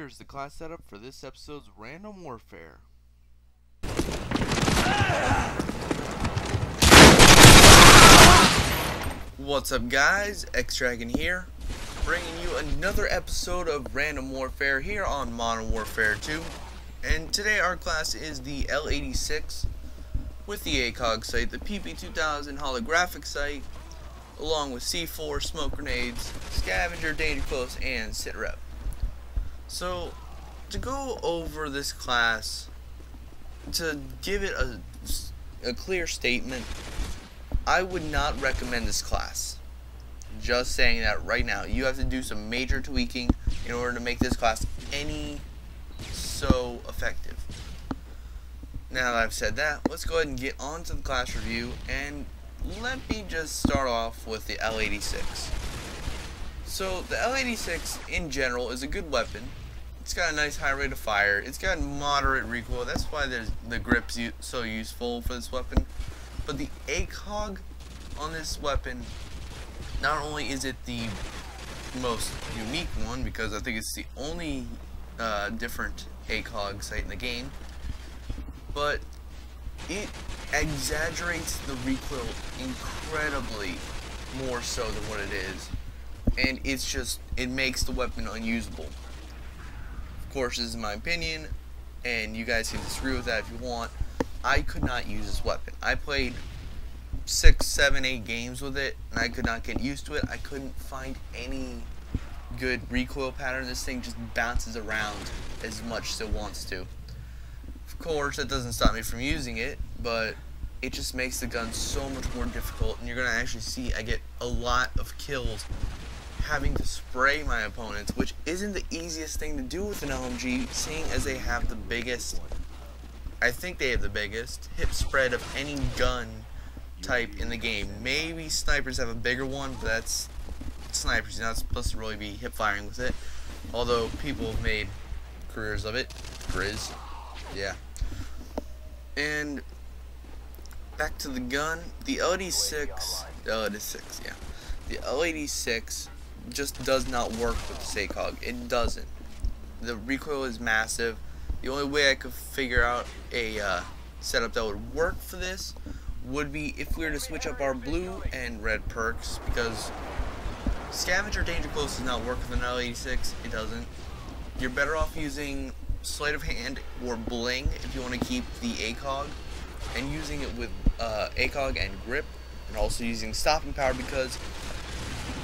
here's the class setup for this episode's Random Warfare. What's up guys, Xdragon here, bringing you another episode of Random Warfare here on Modern Warfare 2. And today our class is the L86 with the ACOG sight, the PP2000 holographic sight, along with C4, smoke grenades, scavenger, danger close, and sit rep. So, to go over this class, to give it a clear statement, I would not recommend this class. Just saying that right now. You have to do some major tweaking in order to make this class any so effective. Now that I've said that, let's go ahead and get on to the class review, and let me just start off with the L86. So the L86 in general is a good weapon. It's got a nice high rate of fire. It's got moderate recoil. That's why the grip's so useful for this weapon. But the ACOG on this weapon, not only is it the most unique one, because I think it's the only different ACOG sight in the game, but it exaggerates the recoil incredibly more so than what it is, and it makes the weapon unusable. Of course, this is my opinion, and you guys can disagree with that if you want. I could not use this weapon. I played 6, 7, 8 games with it, and I could not get used to it. I couldn't find any good recoil pattern. This thing just bounces around as much as it wants to. Of course, that doesn't stop me from using it, but it just makes the gun so much more difficult, and you're going to actually see I get a lot of kills having to spray my opponents, which isn't the easiest thing to do with an LMG, seeing as they have the biggest, I think they have the biggest hip spread of any gun type in the game. Maybe snipers have a bigger one, but that's snipers. You're not supposed to really be hip firing with it, although people have made careers of it. Yeah. And back to the gun, the L86, the L86 just does not work with the ACOG. It doesn't. The recoil is massive. The only way I could figure out a setup that would work for this would be if we were to switch up our blue and red perks, because scavenger danger close does not work with an L86. It doesn't. You're better off using sleight of hand or bling if you want to keep the ACOG, and using it with ACOG and grip, and also using stopping power, because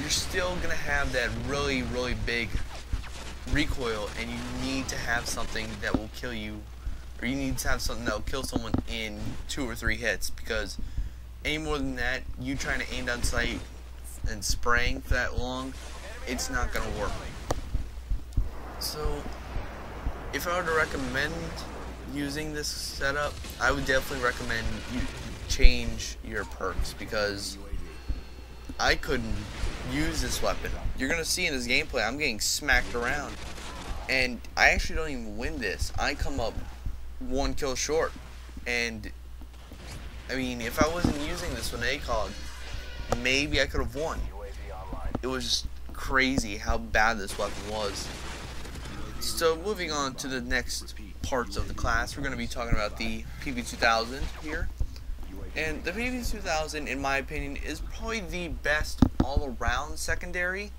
you're still gonna have that really big recoil, and you need to have something that will kill you, or you need to have something that will kill someone in 2 or 3 hits, because any more than that, you trying to aim down sight and spraying for that long, it's not gonna work. So if I were to recommend using this setup, I would definitely recommend you change your perks, because I couldn't use this weapon. You're gonna see in this gameplay I'm getting smacked around, and I actually don't even win this. I come up 1 kill short, and I mean, if I wasn't using this with an ACOG, maybe I could have won. It was just crazy how bad this weapon was. So moving on to the next parts of the class, we're going to be talking about the PP2000 here. And the PP2000, in my opinion, is probably the best all-around secondary,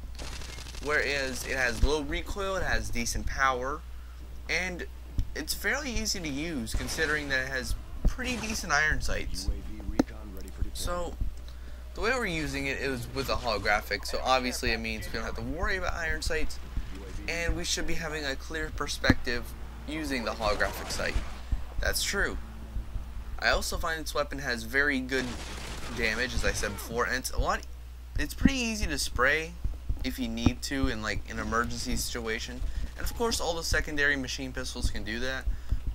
whereas it has low recoil, it has decent power, and it's fairly easy to use considering that it has pretty decent iron sights. So the way we're using it is with a holographic, so obviously it means we don't have to worry about iron sights, and we should be having a clear perspective using the holographic sight. That's true. I also find this weapon has very good damage, as I said before, and it's pretty easy to spray if you need to in like an emergency situation. And of course all the secondary machine pistols can do that,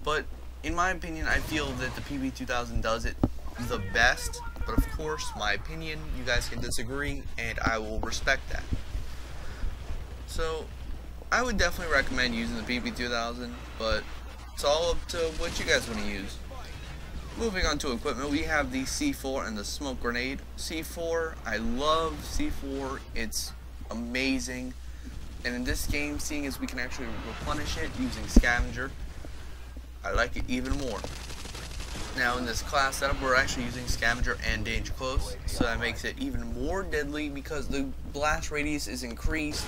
but in my opinion I feel that the PP2000 does it the best. But of course, my opinion, you guys can disagree, and I will respect that. So I would definitely recommend using the PP2000, but it's all up to what you guys want to use. Moving on to equipment, we have the C4 and the smoke grenade. C4, I love C4, it's amazing. And in this game, seeing as we can actually replenish it using scavenger, I like it even more. Now in this class setup, we're actually using scavenger and danger close, so that makes it even more deadly because the blast radius is increased,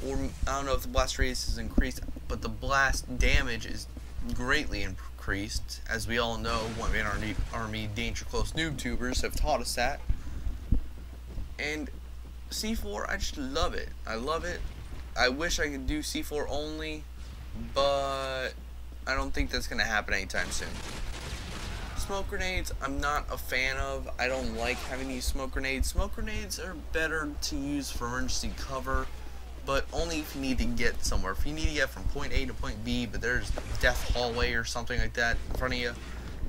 or I don't know if the blast radius is increased, but the blast damage is greatly increased, as we all know. One in our army danger close noob tubers have taught us that. And C4, I just love it. I love it. I wish I could do C4 only, but I don't think that's gonna happen anytime soon. Smoke grenades, I'm not a fan of. I don't like having to use smoke grenades. Smoke grenades are better to use for emergency cover, but only if you need to get somewhere. If you need to get from point A to point B, but there's death hallway or something like that in front of you,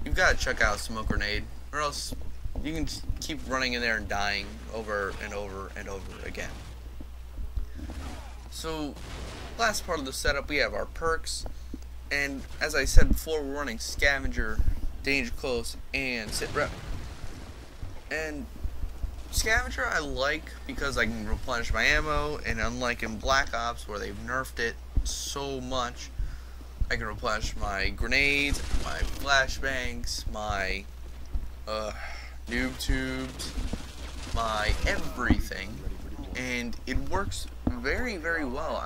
you've got to check out a smoke grenade, or else you can just keep running in there and dying over and over and over again. So, last part of the setup, we have our perks, and as I said before, we're running scavenger, danger close, and sit rep. And scavenger I like because I can replenish my ammo, and unlike in Black Ops where they've nerfed it so much, I can replenish my grenades, my flashbangs, my noob tubes, my everything, and it works very, very well.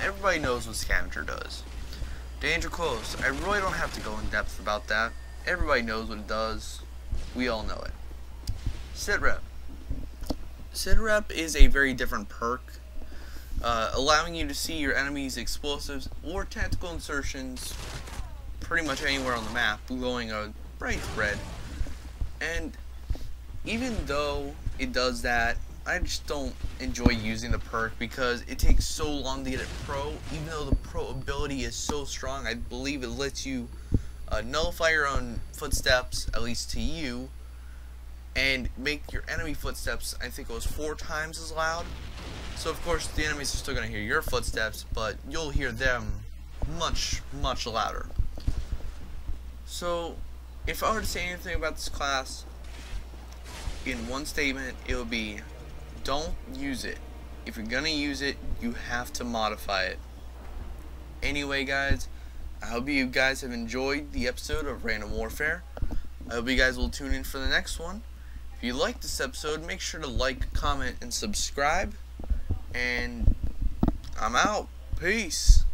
Everybody knows what scavenger does. Danger close, I really don't have to go in depth about that. Everybody knows what it does. We all know it. Sit rep. Sit rep is a very different perk, allowing you to see your enemy's explosives or tactical insertions pretty much anywhere on the map, glowing a bright red. And even though it does that, I just don't enjoy using the perk because it takes so long to get it pro. Even though the pro ability is so strong, I believe it lets you nullify your own footsteps, at least to you, and make your enemy footsteps, I think it was 4 times as loud. So of course the enemies are still going to hear your footsteps, but you'll hear them much, much louder. So if I were to say anything about this class in one statement, it would be: don't use it. If you're gonna use it, you have to modify it. Anyway guys, I hope you guys have enjoyed the episode of Random Warfare. I hope you guys will tune in for the next one. If you liked this episode, make sure to like, comment, and subscribe. And I'm out. Peace.